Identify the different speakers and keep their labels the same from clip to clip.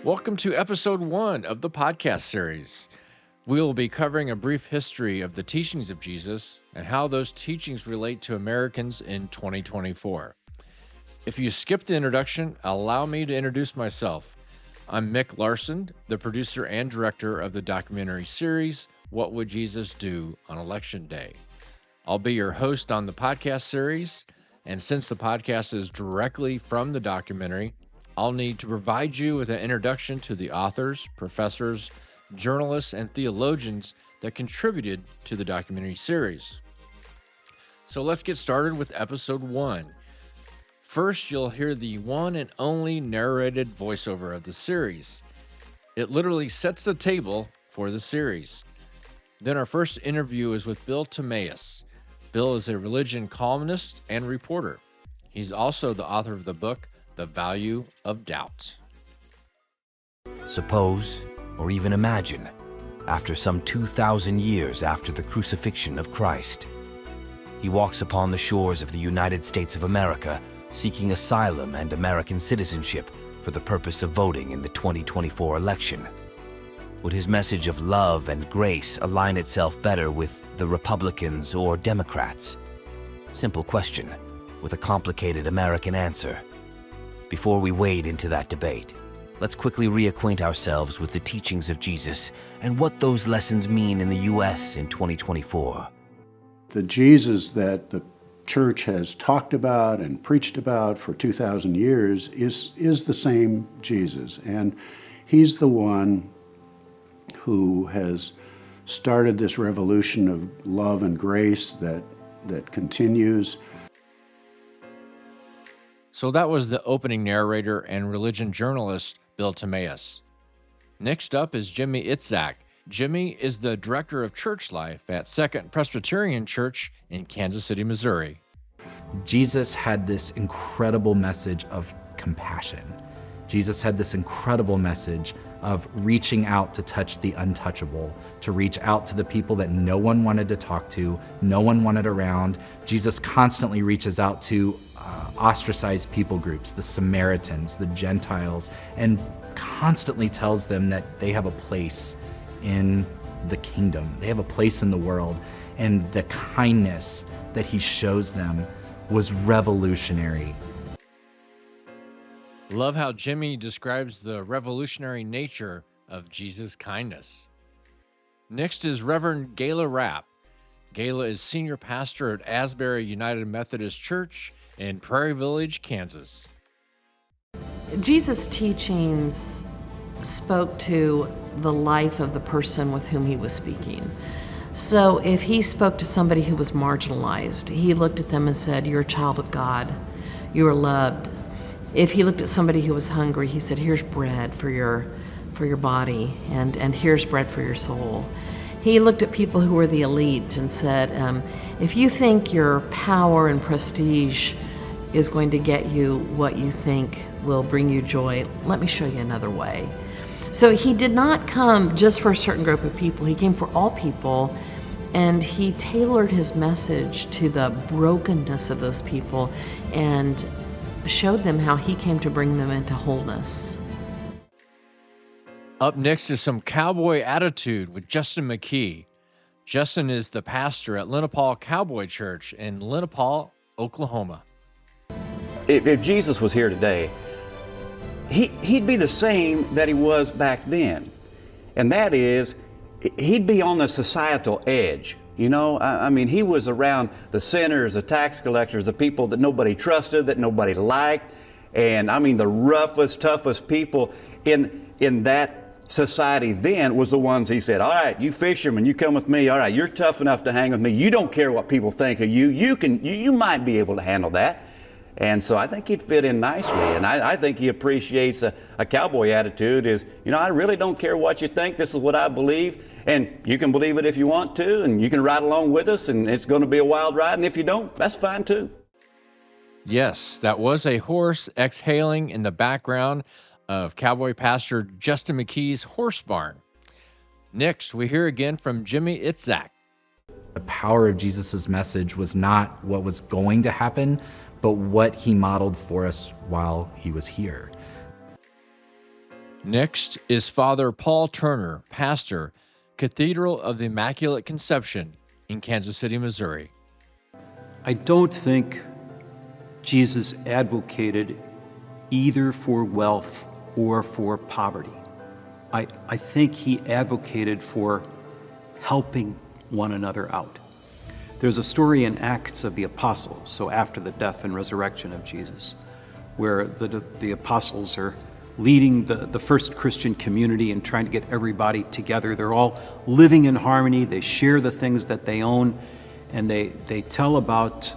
Speaker 1: Welcome to episode 1 of the podcast series. We will be covering a brief history of the teachings of Jesus and how those teachings relate to Americans in 2024. If you skipped the introduction, allow me to introduce myself. I'm Mick Larson, the producer and director of the documentary series, What Would Jesus Do on Election Day? I'll be your host on the podcast series, and since the podcast is directly from the documentary, I'll need to provide you with an introduction to the authors, professors, journalists, and theologians that contributed to the documentary series. So let's get started with episode 1. First, you'll hear the one and only narrated voiceover of the series. It literally sets the table for the series. Then our first interview is with Bill Timaeus. Bill is a religion columnist and reporter. He's also the author of the book, The Value of Doubt.
Speaker 2: Suppose, or even imagine, after some 2,000 years after the crucifixion of Christ, he walks upon the shores of the United States of America, seeking asylum and American citizenship for the purpose of voting in the 2024 election. Would his message of love and grace align itself better with the Republicans or Democrats? Simple question, with a complicated American answer. Before we wade into that debate, let's quickly reacquaint ourselves with the teachings of Jesus and what those lessons mean in the U.S. in 2024.
Speaker 3: The Jesus that the church has talked about and preached about for 2,000 years is the same Jesus. And he's the one who has started this revolution of love and grace that continues.
Speaker 1: So that was the opening narrator and religion journalist, Bill Timaeus. Next up is Jimmy Itzak. Jimmy is the director of church life at Second Presbyterian Church in Kansas City, Missouri.
Speaker 4: Jesus had this incredible message of compassion. Jesus had this incredible message of reaching out to touch the untouchable, to reach out to the people that no one wanted to talk to, no one wanted around. Jesus constantly reaches out to ostracized people groups, the Samaritans, the Gentiles, and constantly tells them that they have a place in the kingdom. They have a place in the world, and the kindness that he shows them was revolutionary.
Speaker 1: Love how Jimmy describes the revolutionary nature of Jesus' kindness. Next is Reverend Gayla Rapp. Gayla is senior pastor at Asbury United Methodist Church in Prairie Village, Kansas.
Speaker 5: Jesus' teachings spoke to the life of the person with whom he was speaking. So if he spoke to somebody who was marginalized, he looked at them and said, "You're a child of God. You are loved." If he looked at somebody who was hungry, he said, "Here's bread for your body, and here's bread for your soul." He looked at people who were the elite and said, if you think your power and prestige is going to get you what you think will bring you joy, let me show you another way. So he did not come just for a certain group of people. He came for all people, and he tailored his message to the brokenness of those people and showed them how he came to bring them into wholeness.
Speaker 1: Up next is some cowboy attitude with Justin McKee. Justin is the pastor at Lenapaw Cowboy Church in Lenapaw, Oklahoma.
Speaker 6: If Jesus was here today, he'd be the same that he was back then. And that is, he'd be on the societal edge. You know, I mean, he was around the sinners, the tax collectors, the people that nobody trusted, that nobody liked. And I mean, the roughest, toughest people in that society then was the ones he said, "All right, you fishermen, you come with me. All right, you're tough enough to hang with me. You don't care what people think of you. You might be able to handle that." And so I think he'd fit in nicely. And I think he appreciates a cowboy attitude is, you know, I really don't care what you think. This is what I believe. And you can believe it if you want to, and you can ride along with us, and it's going to be a wild ride. And if you don't, that's fine too.
Speaker 1: Yes, that was a horse exhaling in the background of Cowboy Pastor Justin McKee's horse barn. Next, we hear again from Jimmy Itzak.
Speaker 4: The power of Jesus' message was not what was going to happen, but what he modeled for us while he was here.
Speaker 1: Next is Father Paul Turner, pastor, Cathedral of the Immaculate Conception in Kansas City, Missouri.
Speaker 7: I don't think Jesus advocated either for wealth or for poverty. I think he advocated for helping one another out. There's a story in Acts of the Apostles, so after the death and resurrection of Jesus, where the apostles are leading the first Christian community and trying to get everybody together. They're all living in harmony. They share the things that they own, and they tell about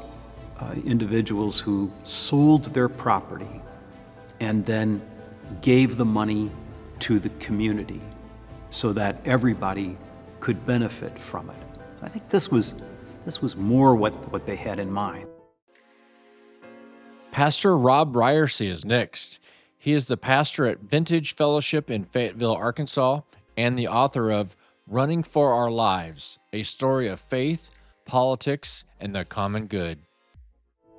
Speaker 7: individuals who sold their property and then gave the money to the community so that everybody could benefit from it. I think this was more what they had in mind.
Speaker 1: Pastor Rob Ryerson is next. He is the pastor at Vintage Fellowship in Fayetteville, Arkansas, and the author of Running for Our Lives, a story of faith, politics, and the common good.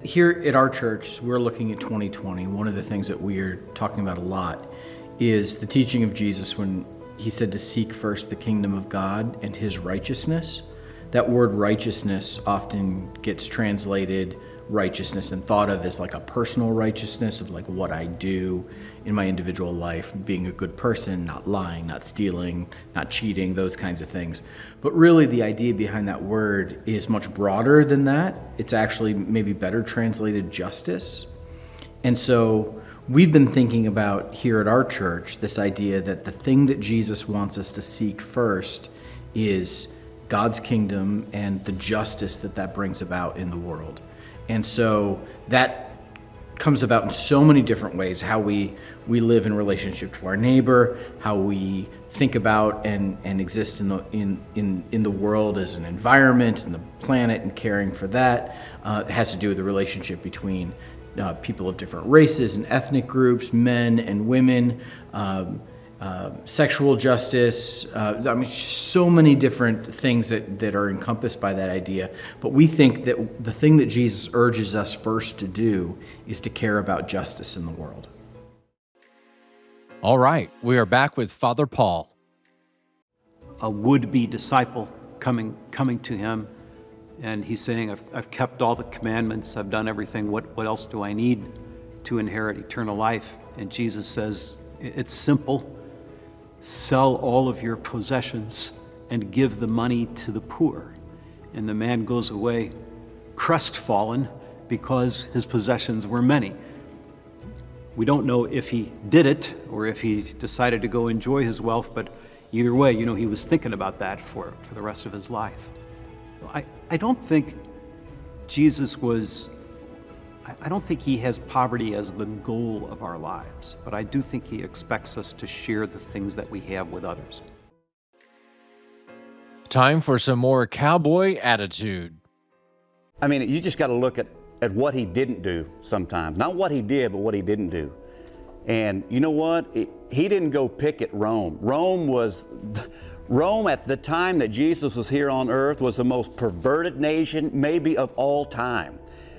Speaker 8: Here at our church, we're looking at 2020. One of the things that we are talking about a lot is the teaching of Jesus when he said to seek first the kingdom of God and his righteousness. That word righteousness often gets translated righteousness and thought of as like a personal righteousness of like what I do in my individual life, being a good person, not lying, not stealing, not cheating, those kinds of things. But really the idea behind that word is much broader than that. It's actually maybe better translated justice. And so we've been thinking about here at our church this idea that the thing that Jesus wants us to seek first is God's kingdom and the justice that brings about in the world. And so that comes about in so many different ways, how we live in relationship to our neighbor, how we think about and exist in the world as an environment and the planet and caring for that. It has to do with the relationship between people of different races and ethnic groups, men and women, sexual justice, so many different things that are encompassed by that idea. But we think that the thing that Jesus urges us first to do is to care about justice in the world.
Speaker 1: All right, we are back with Father Paul.
Speaker 7: A would-be disciple coming to him, and he's saying, I've kept all the commandments, I've done everything, what else do I need to inherit eternal life? And Jesus says, it's simple. Sell all of your possessions and give the money to the poor. And the man goes away crestfallen because his possessions were many. We don't know if he did it or if he decided to go enjoy his wealth, but either way, he was thinking about that for the rest of his life. I don't think Jesus I don't think he has poverty as the goal of our lives, but I do think he expects us to share the things that we have with others.
Speaker 1: Time for some more cowboy attitude.
Speaker 6: I mean, you just got to look at what he didn't do sometimes. Not what he did, but what he didn't do. And you know what? He didn't go picket Rome. Rome at the time that Jesus was here on earth was the most perverted nation maybe of all time.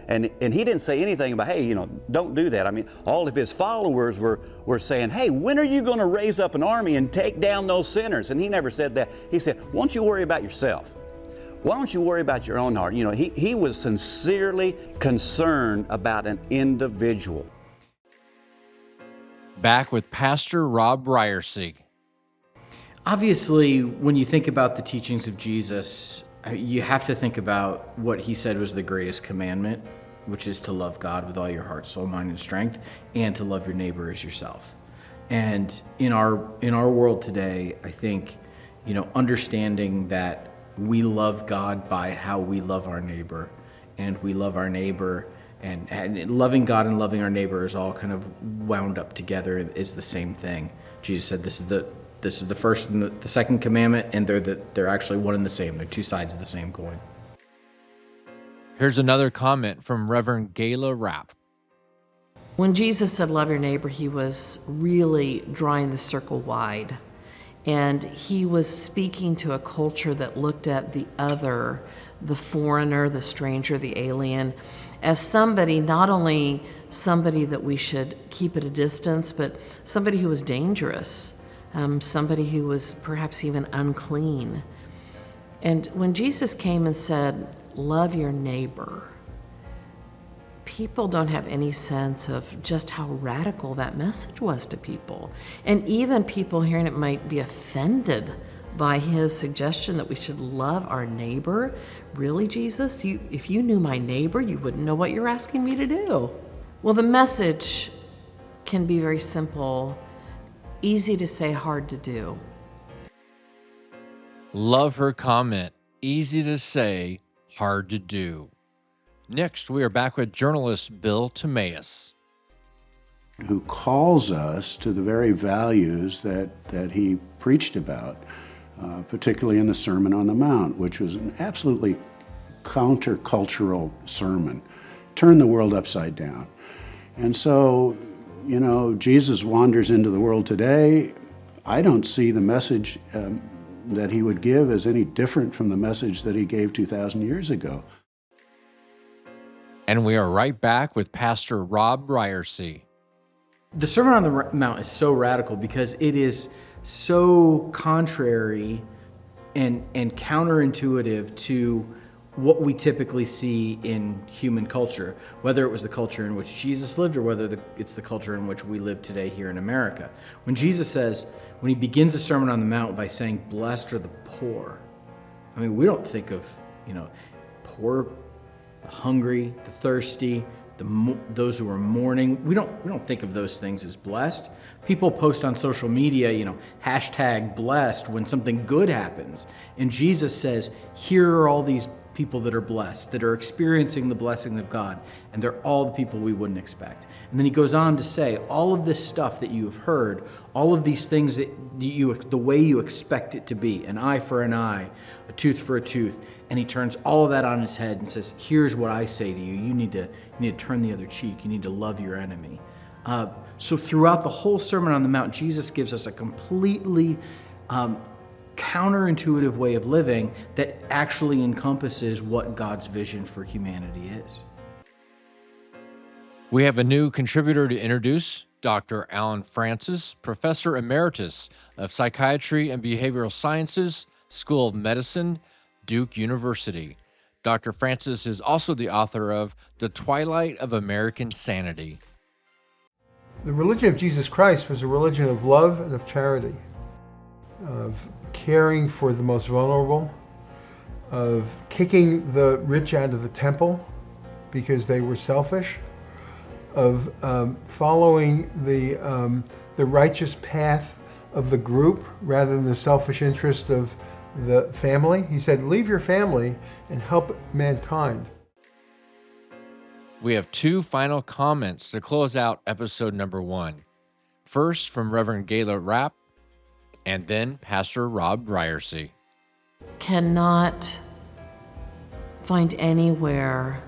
Speaker 6: And he didn't say anything about, hey, don't do that. I mean, all of his followers were saying, hey, when are you going to raise up an army and take down those sinners? And he never said that. He said, why don't you worry about yourself? Why don't you worry about your own heart? He was sincerely concerned about an individual.
Speaker 1: Back with Pastor Rob Ryerson.
Speaker 8: Obviously, when you think about the teachings of Jesus, you have to think about what he said was the greatest commandment, which is to love God with all your heart, soul, mind, and strength, and to love your neighbor as yourself. And in our world today, I think, understanding that we love God by how we love our neighbor, and we love our neighbor, and loving God and loving our neighbor is all kind of wound up together, is the same thing. Jesus said this is the first and the second commandment, and they're actually one and the same. They're two sides of the same coin.
Speaker 1: Here's another comment from Reverend Gayla Rapp.
Speaker 5: When Jesus said, love your neighbor, he was really drawing the circle wide. And he was speaking to a culture that looked at the other, the foreigner, the stranger, the alien, as somebody, not only somebody that we should keep at a distance, but somebody who was dangerous, somebody who was perhaps even unclean. And when Jesus came and said, love your neighbor, people don't have any sense of just how radical that message was to people. And even people hearing it might be offended by his suggestion that we should love our neighbor. Really, Jesus? If you knew my neighbor, you wouldn't know what you're asking me to do. Well, the message can be very simple, easy to say, hard to do.
Speaker 1: Love her comment. Easy to say, hard to do. Next, we are back with journalist Bill Timaeus,
Speaker 3: who calls us to the very values that he preached about, particularly in the Sermon on the Mount, which was an absolutely countercultural sermon, turned the world upside down. And so, you know, Jesus wanders into the world today. I don't see the message that he would give as any different from the message that he gave 2,000 years ago.
Speaker 1: and we are right back with Pastor Rob Briersey.
Speaker 8: The Sermon on the Mount is so radical because it is so contrary and counterintuitive to what we typically see in human culture, whether it was the culture in which Jesus lived or whether it's the culture in which we live today here in America. When Jesus says, when he begins the Sermon on the Mount by saying, blessed are the poor, I mean, we don't think of, poor, the hungry, the thirsty, those who are mourning. We don't think of those things as blessed. People post on social media, hashtag blessed when something good happens. And Jesus says, here are all these people that are blessed, that are experiencing the blessing of God, and they're all the people we wouldn't expect. And then he goes on to say, all of this stuff that you have heard, all of these things that the way you expect it to be, an eye for an eye, a tooth for a tooth, and he turns all of that on his head and says, here's what I say to you, you need to turn the other cheek, you need to love your enemy. So throughout the whole Sermon on the Mount, Jesus gives us a completely counterintuitive way of living that actually encompasses what God's vision for humanity is.
Speaker 1: We have a new contributor to introduce, Dr. Alan Francis, Professor Emeritus of Psychiatry and Behavioral Sciences, School of Medicine, Duke University. Dr. Francis is also the author of The Twilight of American Sanity.
Speaker 9: The religion of Jesus Christ was a religion of love and of charity, of caring for the most vulnerable, of kicking the rich out of the temple because they were selfish, of following the righteous path of the group rather than the selfish interest of the family. He said, leave your family and help mankind.
Speaker 1: We have two final comments to close out episode number 1. First from Reverend Gayla Rapp, and then Pastor Rob Briersey.
Speaker 5: Cannot find anywhere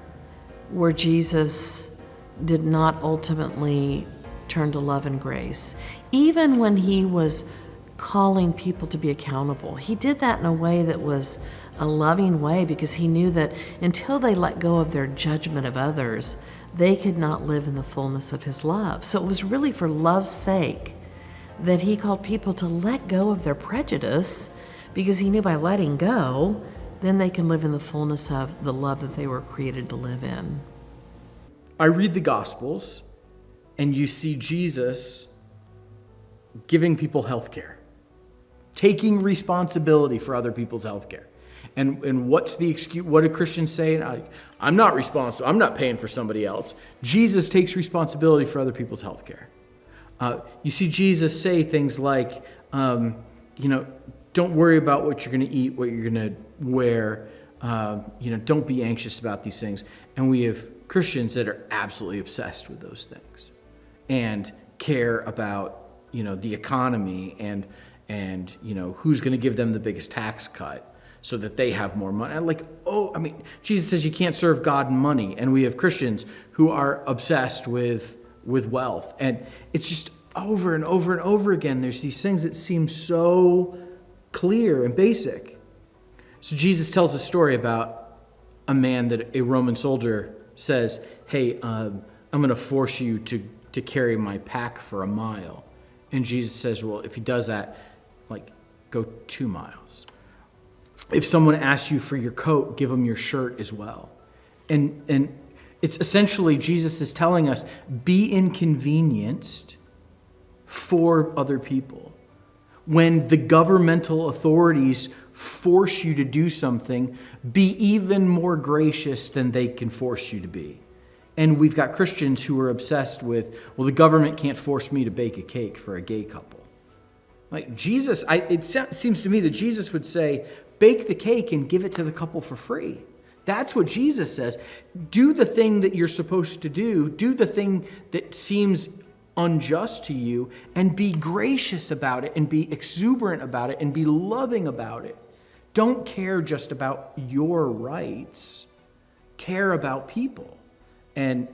Speaker 5: where Jesus did not ultimately turn to love and grace. Even when he was calling people to be accountable, he did that in a way that was a loving way because he knew that until they let go of their judgment of others, they could not live in the fullness of his love. So it was really for love's sake that he called people to let go of their prejudice, because he knew by letting go, then they can live in the fullness of the love that they were created to live in.
Speaker 8: I read the Gospels, and you see Jesus giving people health care, taking responsibility for other people's health care. And what's the excuse? What do Christians say? I'm not responsible. I'm not paying for somebody else. Jesus takes responsibility for other people's health care. You see Jesus say things like, don't worry about what you're going to eat, what you're going to wear. Don't be anxious about these things. And we have Christians that are absolutely obsessed with those things and care about, the economy and who's going to give them the biggest tax cut so that they have more money. Jesus says you can't serve God and money. And we have Christians who are obsessed with wealth. And it's just over and over and over again, there's these things that seem so clear and basic. So Jesus tells a story about a man that a Roman soldier says, hey, I'm going to force you to carry my pack for a mile. And Jesus says, well, if he does that, like, go 2 miles. If someone asks you for your coat, give them your shirt as well. And it's essentially, Jesus is telling us, be inconvenienced for other people. When the governmental authorities force you to do something, be even more gracious than they can force you to be. And we've got Christians who are obsessed with, well, the government can't force me to bake a cake for a gay couple. Like Jesus, it seems to me that Jesus would say, bake the cake and give it to the couple for free. That's what Jesus says. Do the thing that you're supposed to do. Do the thing that seems unjust to you, and be gracious about it, and be exuberant about it, and be loving about it. Don't care just about your rights. Care about people. And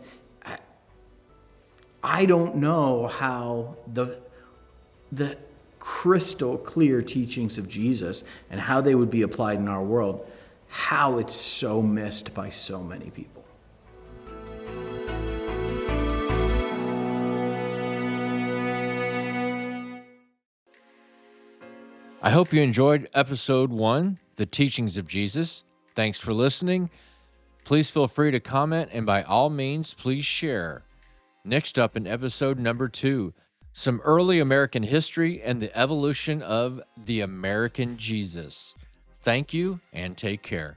Speaker 8: I don't know how the crystal clear teachings of Jesus and how they would be applied in our world, how it's so missed by so many people.
Speaker 1: I hope you enjoyed episode 1, The Teachings of Jesus. Thanks for listening. Please feel free to comment, and by all means, please share. Next up in episode number 2, some early American history and the evolution of the American Jesus. Thank you and take care.